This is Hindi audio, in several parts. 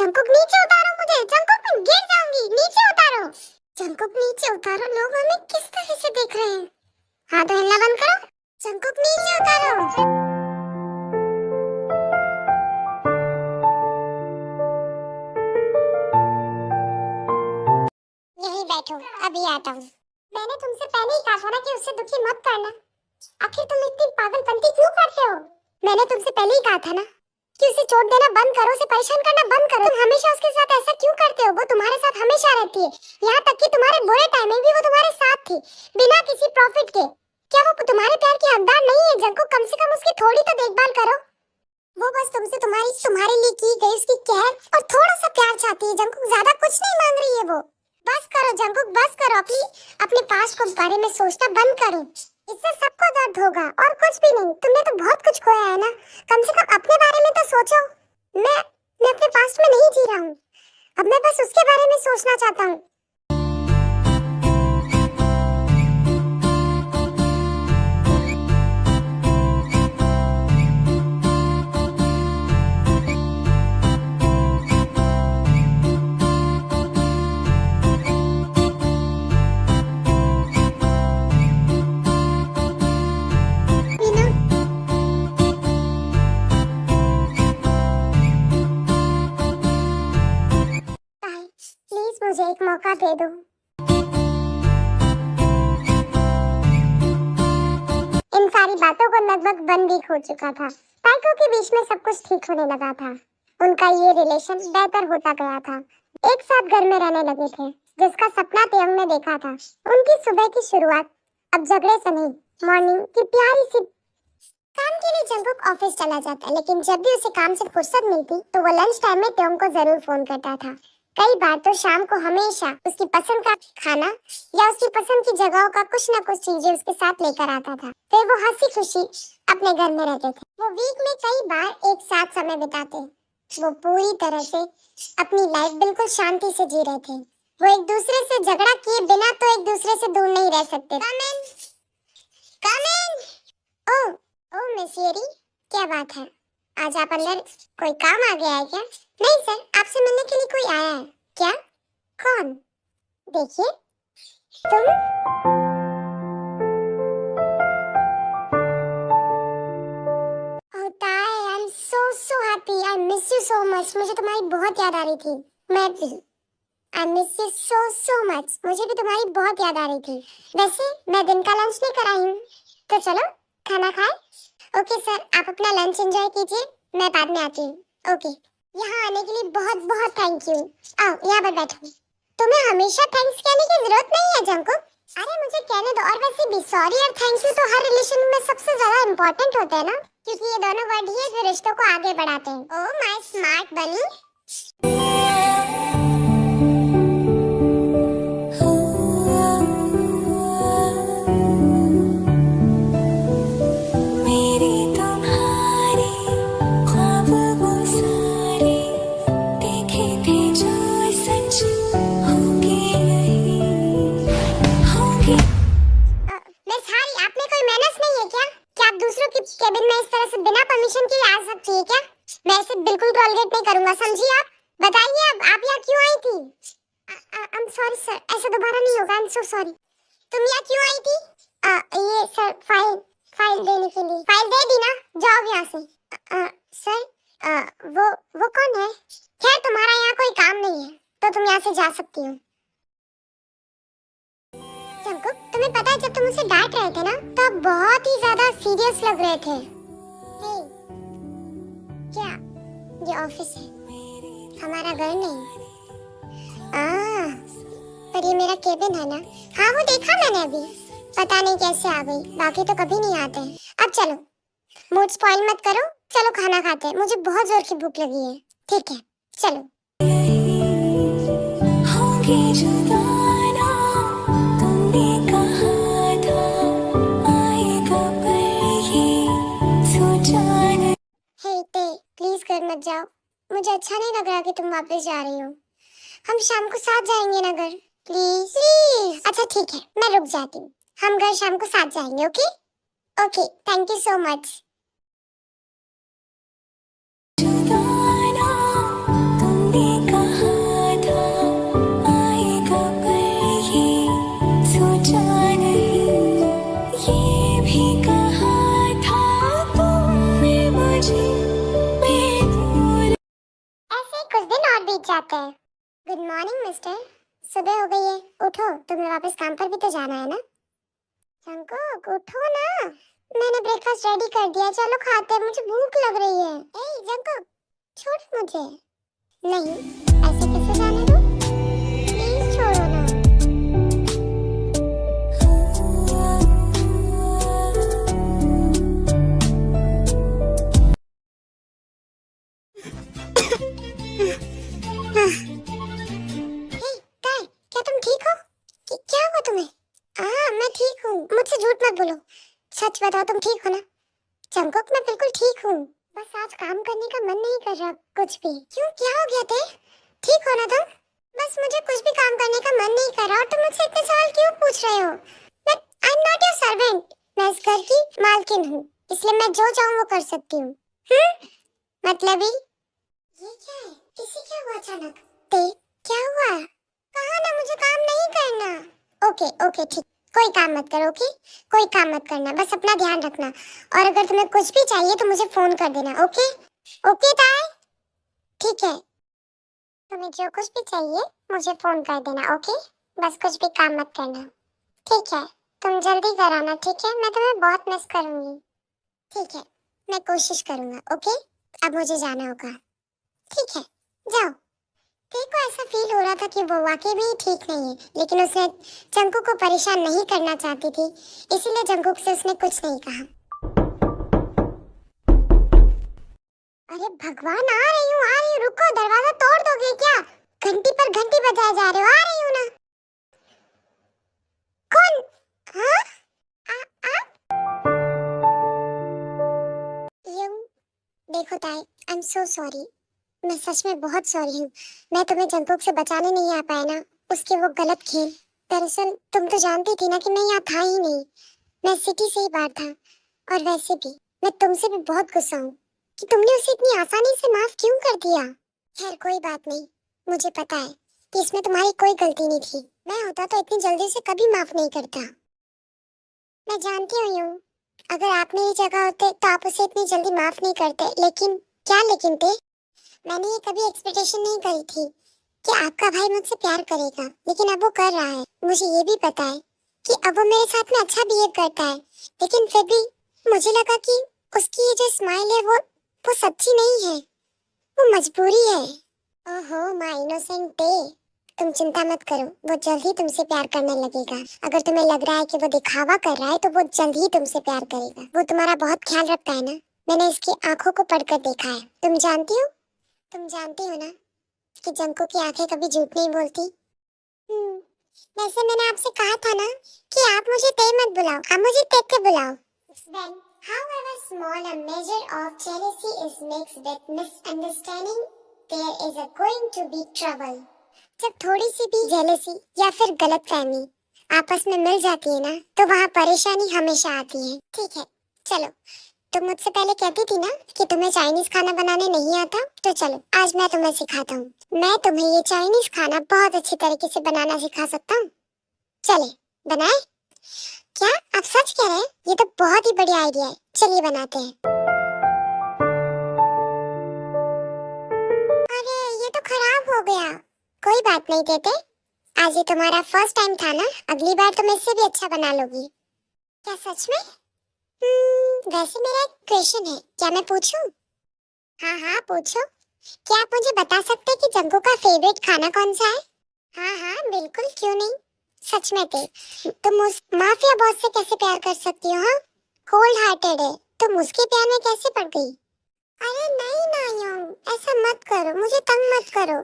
जंकुक नीचे उतारो मुझे, जंकुक मैं गिर जाऊंगी, नीचे उतारो। जंकुक नीचे उतारो, लोग हमें किस तरह से देख रहे हैं। हाँ तो हिलना बंद करो, जंकुक नीचे उतारो। यहीं बैठो, अभी आता हूँ। मैंने तुमसे पहले ही कहा था ना कि उससे दुखी मत करना। आखिर तुम इतनी पागलपंती क्यों करते हो? मैंने तुमसे पहले ही कहा था ना कि उसे चोट देना बंद करो, उसे परेशान करना बंद करो। तुम हमेशा उसके साथ ऐसा क्यों करते हो? वो तुम्हारे साथ हमेशा रहती है, यहाँ तक कि तुम्हारे बुरे टाइम में भी वो तुम्हारे साथ थी, बिना किसी प्रॉफिट के। क्या वो तुम्हारे प्यार की हकदार नहीं है? जंकुक, कम से कम उसकी थोड़ी तो देखभाल करो। वो बस तुमसे तुम्हारे लिए की गई उसकी केयर और थोड़ा सा प्यार चाहती है। जंकुक, ज्यादा कुछ नहीं मांग रही है वो। बस करो जंकुक, बस करो। अपने पास्ट को बारे में सोचना बंद करो, इससे सबको दर्द होगा और कुछ भी नहीं। तुमने तो बहुत कुछ खोया है ना, कम से कम अपने बारे में तो सोचो। मैं अपने पास्ट में नहीं जी रहा हूँ, अब मैं बस उसके बारे में सोचना चाहता हूँ। मुझे एक मौका दे दो। इन सारी बातों को लगभग 1 वीक हो चुका था। ताइको के बीच में सब कुछ ठीक होने लगा था। उनका ये रिलेशन बेहतर होता गया था। एक साथ घर में रहने लगे थे, जिसका सपना तेयंग ने देखा था। उनकी सुबह की शुरुआत अब झगड़े से नहीं, मॉर्निंग की प्यारी सी। काम के लिए जंकुक ऑफिस चला जाता, लेकिन जब भी उसे काम से फुर्सत मिलती तो वो लंच टाइम में तेयंग को जरूर फोन करता था। कई बार तो शाम को हमेशा उसकी पसंद का खाना या उसकी पसंद की जगहों का कुछ ना कुछ चीजें उसके साथ लेकर आता था। फिर वो हंसी खुशी अपने घर में रहते थे। वो वीक में कई बार एक साथ समय बिताते। वो पूरी तरह से अपनी लाइफ बिल्कुल शांति से जी रहे थे। वो एक दूसरे से झगड़ा किए बिना तो एक दूसरे से दूर नहीं रह सकते। Come in. ओह मिस येरी, क्या बात है? आज आप अंदर कोई काम आ गया है क्या? नहीं सर, आपसे मिलने के लिए कोई आया है। क्या? कौन? देखिए, तुम। I am so happy, I miss you so much. मुझे तुम्हारी बहुत याद आ रही थी। मैं भी। I miss you so much. मुझे भी तुम्हारी बहुत याद आ रही थी। वैसे मैं दिन का लंच लेकर आई हूँ, तो चलो खाना खाएं। ओके सर, आप अपना लंच एंजॉय कीजिए, मैं बाद में आती हूँ। ओके। यहाँ आने के लिए बहुत बहुत थैंक यू। आओ यहाँ पर बैठो। तुम्हें हमेशा थैंक्स कहने की जरूरत नहीं है जंकुक। अरे मुझे कहने दो। और वैसे भी सॉरी और थैंक यू तो हर रिलेशन में सबसे ज्यादा इम्पोर्टेंट होते हैं ना, क्योंकि ये दोनों वर्ड ही जो रिश्तों को आगे बढ़ाते हैं। ओह माय स्मार्ट बनी। केबिन में इस तरह से बिना परमिशन के आ सकती है क्या? मैं इसे बिल्कुल टॉलरेट नहीं करूंगा, समझी आप? बताइए अब आप यहाँ क्यों आई थी? आई एम सॉरी सर, ऐसा दोबारा नहीं होगा। I am so sorry. तुम यहाँ क्यों आई थी? ये सर फाइल देने के लिए। फाइल दे दी ना, जाओ यहाँ से। सर वो कौन है? खैर तुम्हारा यहाँ कोई काम नहीं है तो तुम यहाँ से जा सकती हो। जंकुक, तुम्हें पता है जब तुम उसे डांट रहे थे ना तो आप बहुत ही ज्यादा सीरियस लग रहे थे। हे, क्या ये ऑफिस है, हमारा घर नहीं? पर ये मेरा केबिन है ना। हाँ वो देखा मैंने अभी, पता नहीं कैसे आ गई, बाकी तो कभी नहीं आते। अब चलो, मूड स्पॉइल मत करो, चलो खाना खाते हैं, मुझे बहुत जोर की भूख लगी है। ठीक है चलो। प्लीज घर मत जाओ, मुझे अच्छा नहीं लग रहा कि तुम वापस जा रही हो। हम शाम को साथ जाएंगे ना घर, प्लीज प्लीज। अच्छा ठीक है, मैं रुक जाती हूँ, हम घर शाम को साथ जाएंगे। Okay okay, thank you so much. जाते हैं। गुड मॉर्निंग मिस्टर, सुबह हो गई है, उठो, तुम्हें वापस काम पर भी तो जाना है ना। जंकुक उठो ना, मैंने ब्रेकफास्ट रेडी कर दिया, चलो खाते हैं, मुझे भूख लग रही है। ए जंकुक, छोड़ मुझे। नहीं, ऐसे कैसे जाने दूं? प्लीज छोड़ो ना। काय, क्या तुम ठीक हो? क्या हुआ तुम्हें? हाँ मैं ठीक हूँ, मुझसे झूठ मत बोलो, सच बताओ तुम ठीक हो ना? जंकुक मैं बिल्कुल ठीक हूँ, बस आज काम करने का मन नहीं कर रहा कुछ भी। क्यों, क्या हो गया थे? ठीक हो ना तुम? बस मुझे कुछ भी काम करने का मन नहीं कर रहा और तुम मुझसे इतने सवाल क्यों पूछ रहे हो? मैं I am not your servant, मैं इस घर की मालकिन हूँ, इसलिए मैं जो चाहूँ वो कर सकती हूँ। मतलब ही ये क्या है? इसे क्या हुआ अचानक? ते क्या हुआ? कहा ना मुझे काम नहीं करना। ओके ओके ठीक, कोई काम मत करो, ओके? कोई काम मत करना, बस अपना ध्यान रखना, और अगर तुम्हें कुछ भी चाहिए तो मुझे फोन कर देना, ओके? ओके ताई, ठीक है, तुम्हें जो कुछ भी चाहिए मुझे फोन कर देना, ओके? बस कुछ भी काम मत करना, ठीक है? तुम जल्दी घर आना, ठीक है? मैं तुम्हें बहुत मिस करूंगी। ठीक है, मैं कोशिश करूंगा, ओके? अब मुझे जाना होगा, ठीक है? जाओ। तेरे को ऐसा फील हो रहा था कि वो वाकई में ही ठीक नहीं है, लेकिन उसने जंकुक को परेशान नहीं करना चाहती थी, इसीलिए जंकुक से उसने कुछ नहीं कहा। अरे भगवान, आ रही हूँ, रुको, दरवाजा तोड़ दोगे क्या? घंटी पर घंटी बजाए जा रहे हो, आ रही हूँ ना। कौन? हाँ? आ? यूं, देखो ताई, आई एम सो सॉरी, मैं सच में बहुत सॉरी हूँ। मैं तुम्हें जंकुक से बचाने नहीं आ पाया ना, उसके वो गलत खेल। दरअसल तुम तो जानती थी ना कि मैं यहाँ था ही नहीं, मैं सिटी से ही बाहर था, और वैसे भी मैं तुमसे भी बहुत गुस्सा हूँ कि तुमने उसे इतनी आसानी से माफ क्यों कर दिया। खैर कोई बात नहीं, मुझे पता है कि इसमें तुम्हारी कोई गलती नहीं थी, मैं होता तो इतनी जल्दी से कभी माफ नहीं करता। मैं जानती हूँ यूं, अगर आप मेरी जगह होते तो आप उसे इतनी जल्दी माफ नहीं करते, लेकिन क्या लेकिन थे? मैंने ये कभी एक्सपेक्टेशन नहीं करी थी कि आपका भाई मुझसे प्यार करेगा, लेकिन अब वो कर रहा है। मुझे ये भी पता है कि अब वो मेरे साथ में अच्छा बिहेव करता है, लेकिन फिर भी मुझे लगा कि उसकी ये जो स्माइल है वो सच्ची नहीं है, वो मजबूरी है। ओहो माय इनोसेंट डे, तुम चिंता मत करो, वो जल्द ही तुमसे प्यार करने लगेगा। अगर तुम्हें लग रहा है कि वो दिखावा कर रहा है तो वो जल्द ही तुमसे प्यार करेगा। वो तुम्हारा बहुत ख्याल रखता है ना, मैंने इसकी आंखों को पढ़कर देखा है। तुम जानती हो ना कि जंकुक की आंखें कभी झूठ नहीं बोलती। वैसे मैंने आपसे कहा था ना कि आप मुझे ते मत बुलाओ, आप मुझे तेके बुलाओ। Then, however small a measure of jealousy is mixed with misunderstanding, there is a going to be trouble. जब थोड़ी सी भी जेलसी या फिर गलतफहमी आपस में मिल जाती है ना, तो वहाँ परेशानी हमेशा आती है। ठीक है, चलो, तुम मुझसे पहले कहती थी ना कि तुम्हें चाइनीज खाना बनाने नहीं आता, तो चलो आज मैं तुम्हें सिखाता हूँ। मैं तुम्हें ये चाइनीज खाना बहुत अच्छी तरीके से बनाना सिखा सकता हूँ। चले बनाए? क्या आप सच कह रहे हैं? ये तो बहुत ही बढ़िया आइडिया है, चलिए बनाते हैं। अरे ये तो खराब हो गया। कोई बात नहीं देते, आज ये तुम्हारा फर्स्ट टाइम था ना, अगली बार तुम इससे भी अच्छा बना लोगी। क्या सच में? वैसे मेरा एक क्वेश्चन है, क्या मैं पूछूं? हाँ हाँ पूछो। क्या आप मुझे बता सकते हैं कि जंगू का फेवरेट खाना कौन सा है? हाँ हाँ बिल्कुल, क्यों नहीं। सच में थे, तुम उस माफिया बॉस से कैसे प्यार कर सकती हो? हाँ, कोल्ड हार्टेड है, तुम उसके प्यार में कैसे पड़ गई? अरे नहीं ना योंग, ऐसा मत करो, मुझे तंग मत करो,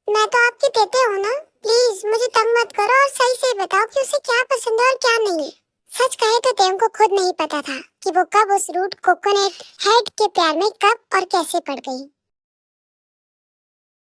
मैं तो आपकी तेते हूँ ना, प्लीज मुझे तंग मत करो और सही से बताओ कि उसे क्या पसंद है और क्या नहीं। सच कहे तो तेम को खुद नहीं पता था कि वो कब उस रूट कोकोनट हेड के प्यार में कब और कैसे पड़ गई।